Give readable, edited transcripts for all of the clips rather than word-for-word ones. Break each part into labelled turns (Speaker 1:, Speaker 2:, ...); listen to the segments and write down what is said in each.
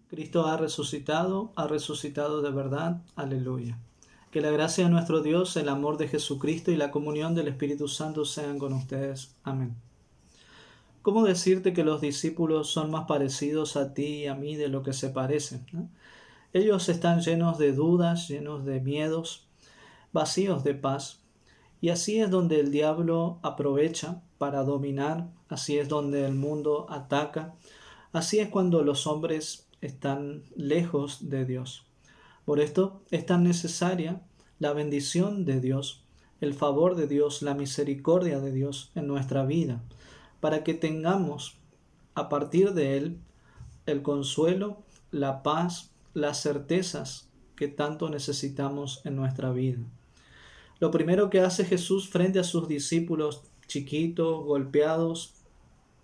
Speaker 1: Cristo ha resucitado de verdad. Aleluya. Que la gracia de nuestro Dios, el amor de Jesucristo y la comunión del Espíritu Santo sean con ustedes. Amén. ¿Cómo decirte que los discípulos son más parecidos a ti y a mí de lo que se parecen, ¿no? Ellos están llenos de dudas, llenos de miedos, vacíos de paz. Y así es donde el diablo aprovecha para dominar, así es donde el mundo ataca, así es cuando los hombres están lejos de Dios. Por esto es tan necesaria la bendición de Dios, el favor de Dios, la misericordia de Dios en nuestra vida, para que tengamos a partir de Él el consuelo, la paz, las certezas que tanto necesitamos en nuestra vida. Lo primero que hace Jesús frente a sus discípulos chiquitos, golpeados,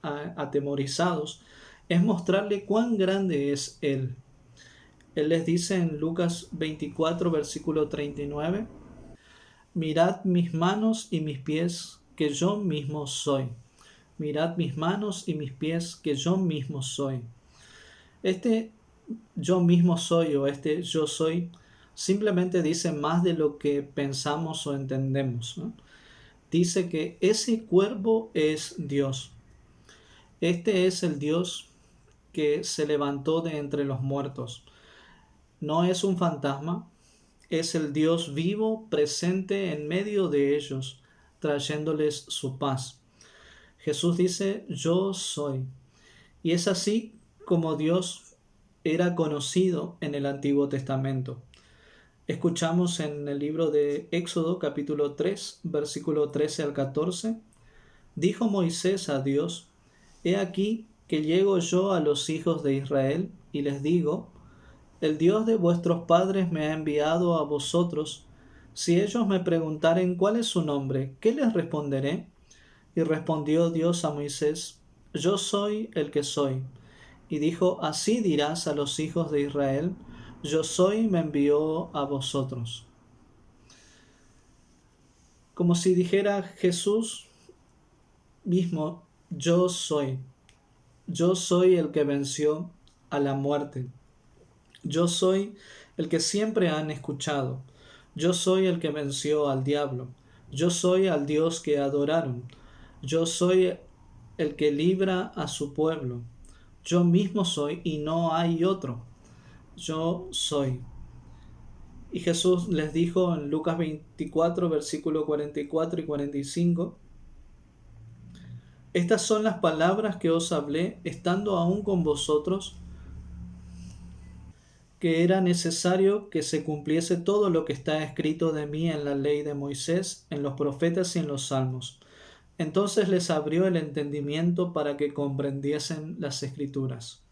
Speaker 1: atemorizados, es mostrarle cuán grande es Él. Él les dice en Lucas 24, versículo 39, mirad mis manos y mis pies, que yo mismo soy. Mirad mis manos y mis pies, que yo mismo soy. Este yo mismo soy o este yo soy simplemente dice más de lo que pensamos o entendemos, ¿no? Dice que ese cuervo es Dios. Este es el Dios que se levantó de entre los muertos. No es un fantasma, es el Dios vivo presente en medio de ellos, trayéndoles su paz. Jesús dice, yo soy. Y es así como Dios era conocido en el Antiguo Testamento. Escuchamos en el libro de Éxodo capítulo 3, versículo 13 al 14, dijo Moisés a Dios, he aquí que llego yo a los hijos de Israel y les digo, el Dios de vuestros padres me ha enviado a vosotros. Si ellos me preguntaren cuál es su nombre, ¿qué les responderé? Y respondió Dios a Moisés, yo soy el que soy. Y dijo, así dirás a los hijos de Israel, yo soy me envió a vosotros. Como si dijera Jesús mismo, yo soy el que venció a la muerte. Yo soy el que siempre han escuchado. Yo soy el que venció al diablo. Yo soy al Dios que adoraron. Yo soy el que libra a su pueblo. Yo mismo soy y no hay otro. Yo soy. Y Jesús les dijo en Lucas 24, versículo 44 y 45, estas son las palabras que os hablé estando aún con vosotros, que era necesario que se cumpliese todo lo que está escrito de mí en la ley de Moisés, en los profetas y en los salmos. Entonces les abrió el entendimiento para que comprendiesen las escrituras.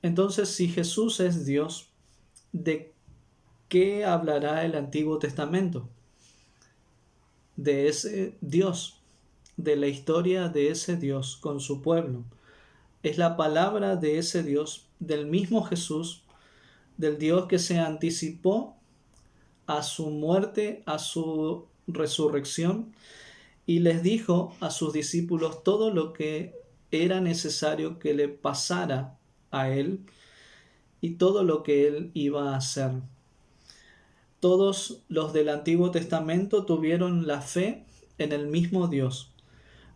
Speaker 1: Entonces, si Jesús es Dios, ¿de qué hablará el Antiguo Testamento? De ese Dios, de la historia de ese Dios con su pueblo. Es la palabra de ese Dios, del mismo Jesús, del Dios que se anticipó a su muerte, a su resurrección, y les dijo a sus discípulos todo lo que era necesario que le pasara a él y todo lo que él iba a hacer. Todos los del Antiguo Testamento tuvieron la fe en el mismo Dios.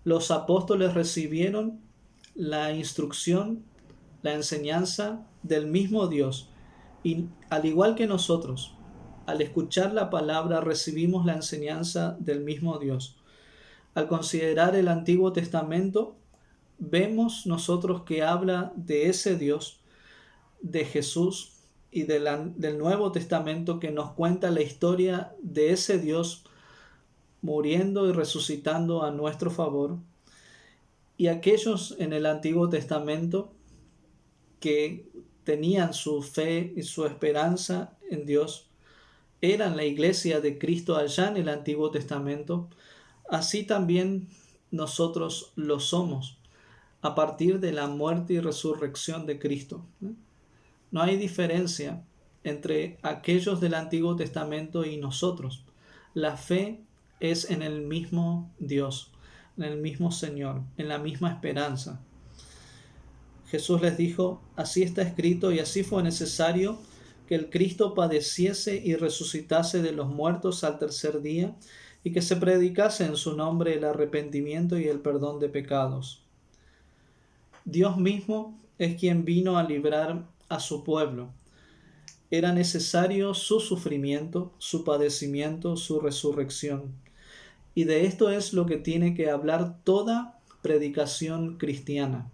Speaker 1: Los apóstoles recibieron la instrucción, la enseñanza del mismo Dios. Y al igual que nosotros, al escuchar la palabra recibimos la enseñanza del mismo Dios. Al considerar el Antiguo Testamento, vemos nosotros que habla de ese Dios, de Jesús y del Nuevo Testamento que nos cuenta la historia de ese Dios muriendo y resucitando a nuestro favor. Y aquellos en el Antiguo Testamento que tenían su fe y su esperanza en Dios, eran la iglesia de Cristo allá en el Antiguo Testamento, así también nosotros lo somos a partir de la muerte y resurrección de Cristo. No hay diferencia entre aquellos del Antiguo Testamento y nosotros. La fe es en el mismo Dios, en el mismo Señor, en la misma esperanza. Jesús les dijo: así está escrito y así fue necesario que el Cristo padeciese y resucitase de los muertos al tercer día, y que se predicase en su nombre el arrepentimiento y el perdón de pecados. Dios mismo es quien vino a librar a su pueblo. Era necesario su sufrimiento, su padecimiento, su resurrección. Y de esto es lo que tiene que hablar toda predicación cristiana,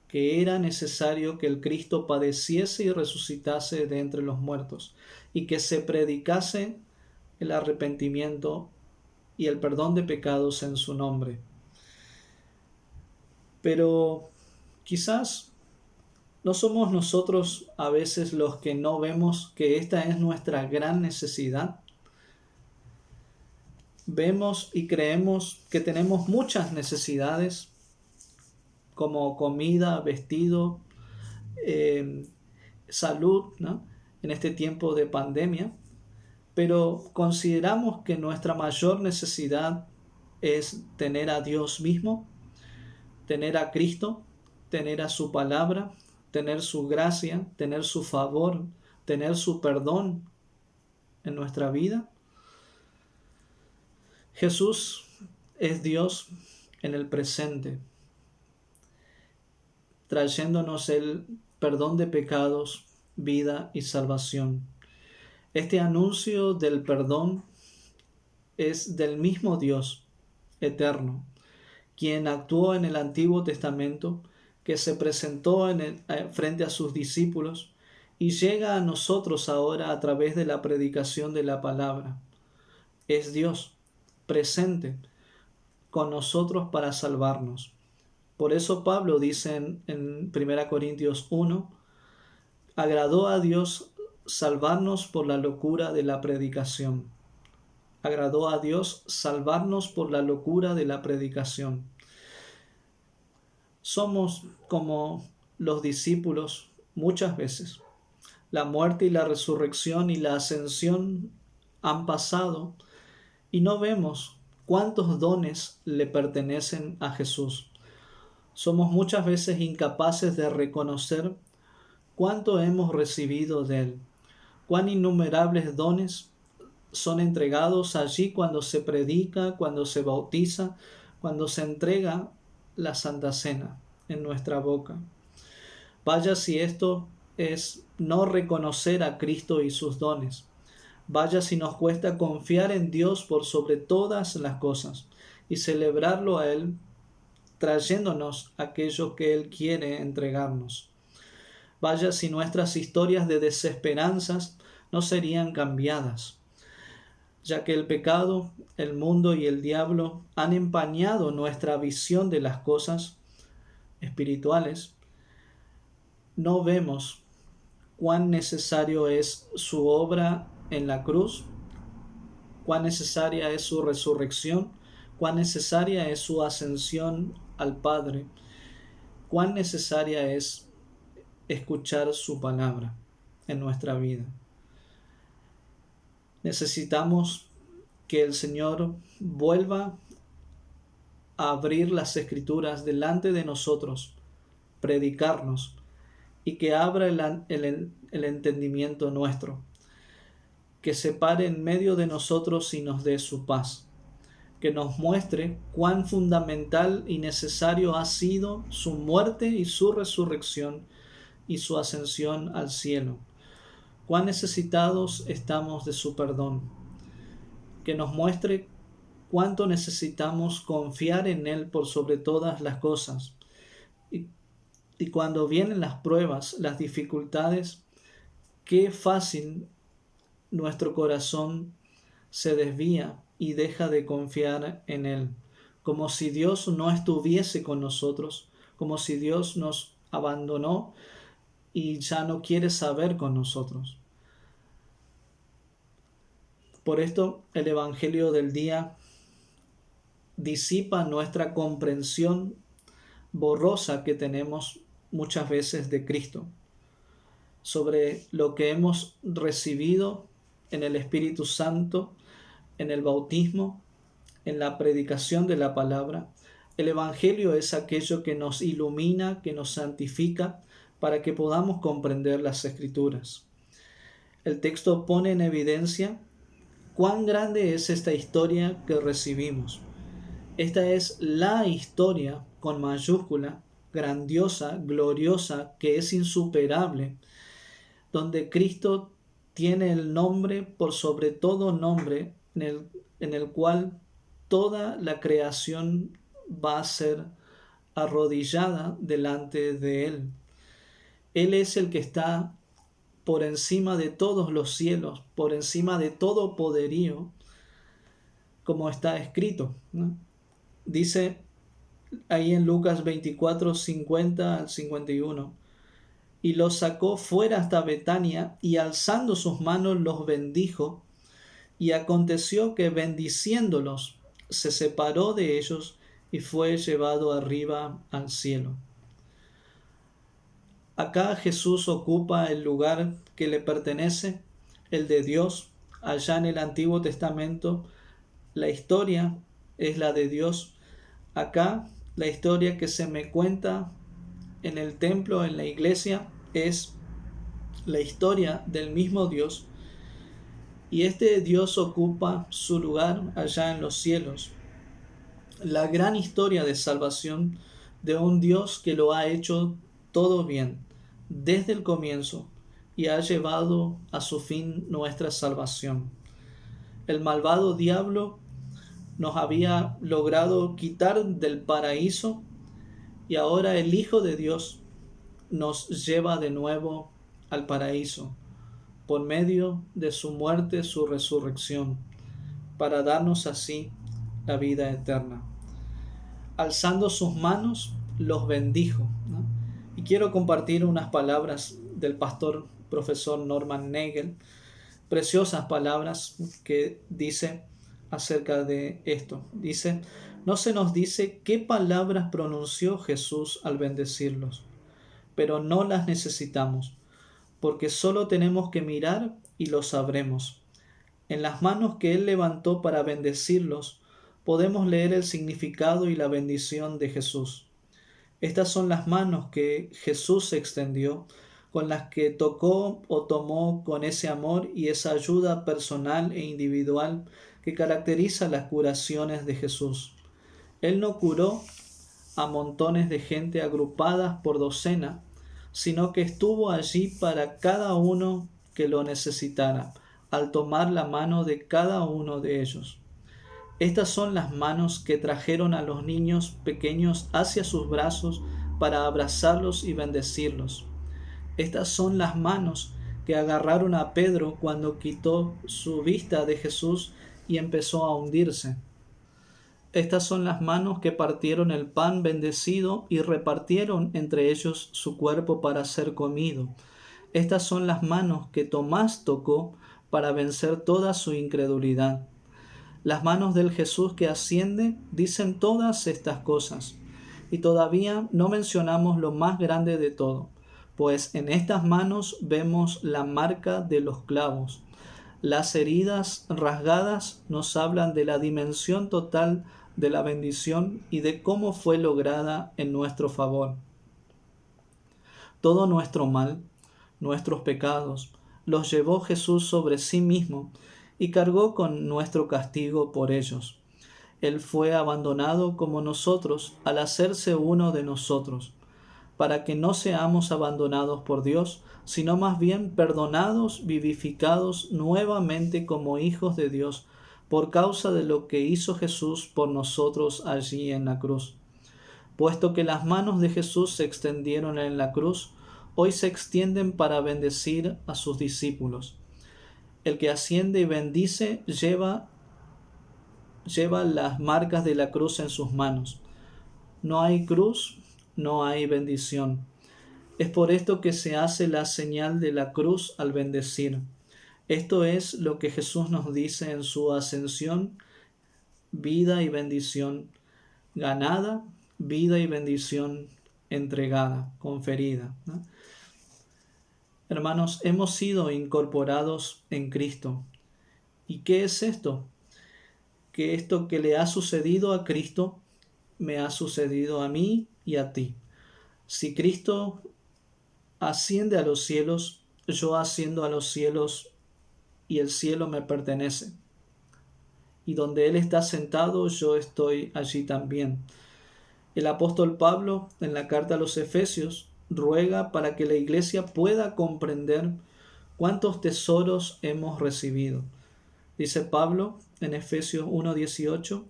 Speaker 1: que era necesario que el Cristo padeciese y resucitase de entre los muertos, y que se predicase el arrepentimiento y el perdón de pecados en su nombre. Pero quizás no somos nosotros a veces los que no vemos que esta es nuestra gran necesidad. Vemos y creemos que tenemos muchas necesidades, como comida, vestido, salud, ¿no?, en este tiempo de pandemia, pero consideramos que nuestra mayor necesidad es tener a Dios mismo, tener a Cristo, tener a su palabra, tener su gracia, tener su favor, tener su perdón en nuestra vida. Jesús es Dios en el presente, trayéndonos el perdón de pecados, vida y salvación. Este anuncio del perdón es del mismo Dios eterno, quien actuó en el Antiguo Testamento, que se presentó frente a sus discípulos y llega a nosotros ahora a través de la predicación de la palabra. Es Dios presente con nosotros para salvarnos. Por eso Pablo dice en 1 Corintios 1, agradó a Dios salvarnos por la locura de la predicación. Agradó a Dios salvarnos por la locura de la predicación. Somos como los discípulos muchas veces. La muerte y la resurrección y la ascensión han pasado y no vemos cuántos dones le pertenecen a Jesús. Somos muchas veces incapaces de reconocer cuánto hemos recibido de Él, cuán innumerables dones son entregados allí cuando se predica, cuando se bautiza, cuando se entrega la Santa Cena en nuestra boca. Vaya si esto es no reconocer a Cristo y sus dones. Vaya si nos cuesta confiar en Dios por sobre todas las cosas y celebrarlo a Él, trayéndonos aquello que Él quiere entregarnos. Vaya si nuestras historias de desesperanzas no serían cambiadas, ya que el pecado, el mundo y el diablo han empañado nuestra visión de las cosas espirituales. No vemos cuán necesario es su obra en la cruz, cuán necesaria es su resurrección, cuán necesaria es su ascensión al Padre, cuán necesaria es escuchar su palabra en nuestra vida. Necesitamos que el Señor vuelva a abrir las Escrituras delante de nosotros, predicarnos, y que abra el entendimiento nuestro, que se pare en medio de nosotros y nos dé su paz, que nos muestre cuán fundamental y necesario ha sido su muerte y su resurrección y su ascensión al cielo, cuán necesitados estamos de su perdón, que nos muestre cuánto necesitamos confiar en Él por sobre todas las cosas. Y cuando vienen las pruebas, las dificultades, qué fácil nuestro corazón se desvía y deja de confiar en Él, como si Dios no estuviese con nosotros, como si Dios nos abandonó y ya no quiere saber con nosotros. Por esto el Evangelio del día disipa nuestra comprensión borrosa que tenemos muchas veces de Cristo, sobre lo que hemos recibido en el Espíritu Santo, en el bautismo, en la predicación de la palabra, El Evangelio es aquello que nos ilumina, que nos santifica, para que podamos comprender las Escrituras. El texto pone en evidencia cuán grande es esta historia que recibimos. Esta es la historia con mayúscula, grandiosa, gloriosa, que es insuperable, donde Cristo tiene el nombre por sobre todo nombre, en el cual toda la creación va a ser arrodillada delante de Él. Él es el que está por encima de todos los cielos, por encima de todo poderío, como está escrito, ¿no? Dice ahí en Lucas 24, 50 al 51, y los sacó fuera hasta Betania, y alzando sus manos los bendijo, y aconteció que bendiciéndolos se separó de ellos y fue llevado arriba al cielo. Acá Jesús ocupa el lugar que le pertenece, el de Dios. Allá en el Antiguo Testamento la historia es la de Dios. Acá la historia que se me cuenta en el templo, en la iglesia, es la historia del mismo Dios. Y este Dios ocupa su lugar allá en los cielos. La gran historia de salvación de un Dios que lo ha hecho todo bien desde el comienzo y ha llevado a su fin nuestra salvación. El malvado diablo nos había logrado quitar del paraíso y ahora el Hijo de Dios nos lleva de nuevo al paraíso por medio de su muerte, su resurrección, para darnos así la vida eterna. Alzando sus manos, los bendijo, ¿no? Y quiero compartir unas palabras del pastor profesor Norman Nagel, preciosas palabras que dice acerca de esto. Dice: no se nos dice qué palabras pronunció Jesús al bendecirlos, pero no las necesitamos, porque solo tenemos que mirar y lo sabremos. En las manos que Él levantó para bendecirlos, podemos leer el significado y la bendición de Jesús. Estas son las manos que Jesús extendió, con las que tocó o tomó con ese amor y esa ayuda personal e individual que caracteriza las curaciones de Jesús. Él no curó a montones de gente agrupadas por docena, sino que estuvo allí para cada uno que lo necesitara, al tomar la mano de cada uno de ellos. Estas son las manos que trajeron a los niños pequeños hacia sus brazos para abrazarlos y bendecirlos. Estas son las manos que agarraron a Pedro cuando quitó su vista de Jesús y empezó a hundirse. Estas son las manos que partieron el pan bendecido y repartieron entre ellos su cuerpo para ser comido. Estas son las manos que Tomás tocó para vencer toda su incredulidad. Las manos del Jesús que asciende dicen todas estas cosas. Y todavía no mencionamos lo más grande de todo, pues en estas manos vemos la marca de los clavos. Las heridas rasgadas nos hablan de la dimensión total de la bendición y de cómo fue lograda en nuestro favor. Todo nuestro mal, nuestros pecados, los llevó Jesús sobre sí mismo y cargó con nuestro castigo por ellos. Él fue abandonado como nosotros al hacerse uno de nosotros, para que no seamos abandonados por Dios, sino más bien perdonados, vivificados nuevamente como hijos de Dios, por causa de lo que hizo Jesús por nosotros allí en la cruz. Puesto que las manos de Jesús se extendieron en la cruz, hoy se extienden para bendecir a sus discípulos. El que asciende y bendice lleva las marcas de la cruz en sus manos. No hay cruz, no hay bendición. Es por esto que se hace la señal de la cruz al bendecir. Esto es lo que Jesús nos dice en su ascensión: vida y bendición ganada, vida y bendición entregada, conferida, ¿no? Hermanos, hemos sido incorporados en Cristo. ¿Y qué es esto? Que esto que le ha sucedido a Cristo me ha sucedido a mí y a ti. Si Cristo asciende a los cielos, yo asciendo a los cielos y el cielo me pertenece. Y donde Él está sentado, yo estoy allí también. El apóstol Pablo, en la carta a los Efesios, ruega para que la iglesia pueda comprender cuántos tesoros hemos recibido. Dice Pablo en Efesios 1:18,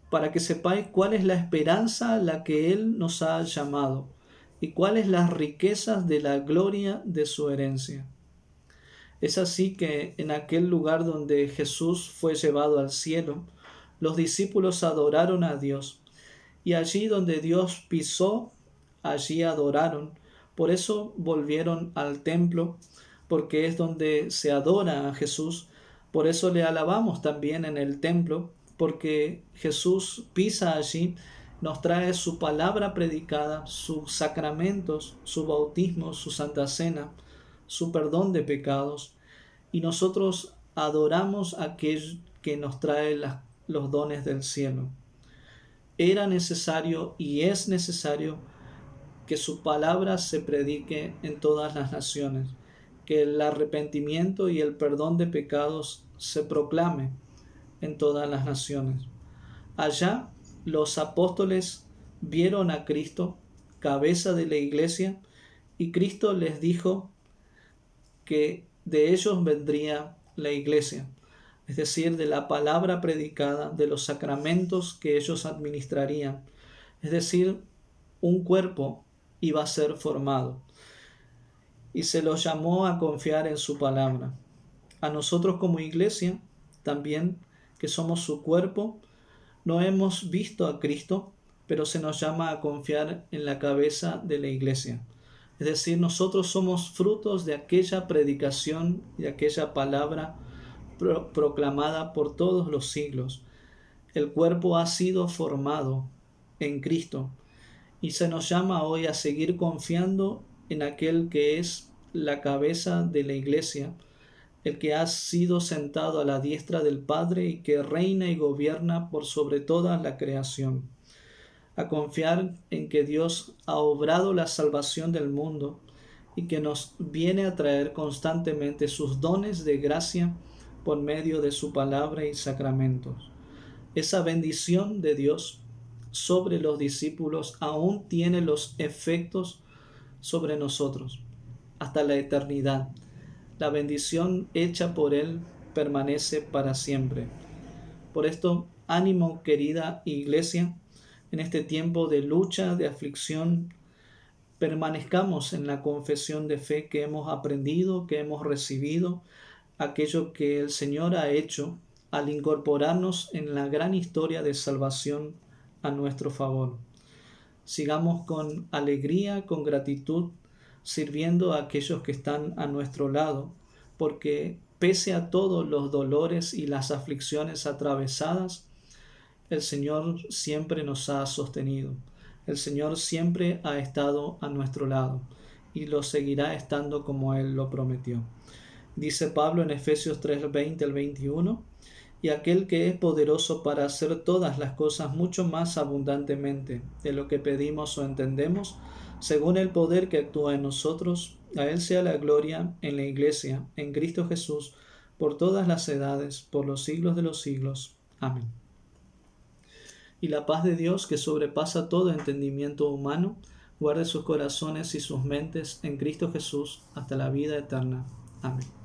Speaker 1: para que sepáis cuál es la esperanza a la que Él nos ha llamado y cuáles las riquezas de la gloria de su herencia. Es así que en aquel lugar donde Jesús fue llevado al cielo, los discípulos adoraron a Dios, y allí donde Dios pisó, allí adoraron. Por eso volvieron al templo, porque es donde se adora a Jesús. Por eso le alabamos también en el templo, porque Jesús pisa allí, nos trae su palabra predicada, sus sacramentos, su bautismo, su santa cena, su perdón de pecados, y nosotros adoramos a aquel que nos trae los dones del cielo. Era necesario y es necesario que su palabra se predique en todas las naciones, que el arrepentimiento y el perdón de pecados se proclame en todas las naciones. Allá los apóstoles vieron a Cristo, cabeza de la iglesia, y Cristo les dijo que de ellos vendría la iglesia, es decir, de la palabra predicada, de los sacramentos que ellos administrarían, es decir, un cuerpo iba a ser formado, y se los llamó a confiar en su palabra. A nosotros como iglesia, también, que somos su cuerpo, no hemos visto a Cristo, pero se nos llama a confiar en la cabeza de la iglesia. Es decir, nosotros somos frutos de aquella predicación y de aquella palabra proclamada por todos los siglos. El cuerpo ha sido formado en Cristo y se nos llama hoy a seguir confiando en aquel que es la cabeza de la iglesia, el que ha sido sentado a la diestra del Padre y que reina y gobierna por sobre toda la creación. A confiar en que Dios ha obrado la salvación del mundo y que nos viene a traer constantemente sus dones de gracia por medio de su palabra y sacramentos. Esa bendición de Dios sobre los discípulos aún tiene los efectos sobre nosotros hasta la eternidad. La bendición hecha por Él permanece para siempre. Por esto, ánimo, querida iglesia, en este tiempo de lucha, de aflicción, permanezcamos en la confesión de fe que hemos aprendido, que hemos recibido, aquello que el Señor ha hecho al incorporarnos en la gran historia de salvación a nuestro favor. Sigamos con alegría, con gratitud, sirviendo a aquellos que están a nuestro lado, porque pese a todos los dolores y las aflicciones atravesadas, el Señor siempre nos ha sostenido. El Señor siempre ha estado a nuestro lado y lo seguirá estando como Él lo prometió. Dice Pablo en Efesios 3:20 al 21, y aquel que es poderoso para hacer todas las cosas mucho más abundantemente de lo que pedimos o entendemos, según el poder que actúa en nosotros, a Él sea la gloria en la Iglesia, en Cristo Jesús, por todas las edades, por los siglos de los siglos. Amén. Y la paz de Dios, que sobrepasa todo entendimiento humano, guarde sus corazones y sus mentes en Cristo Jesús hasta la vida eterna. Amén.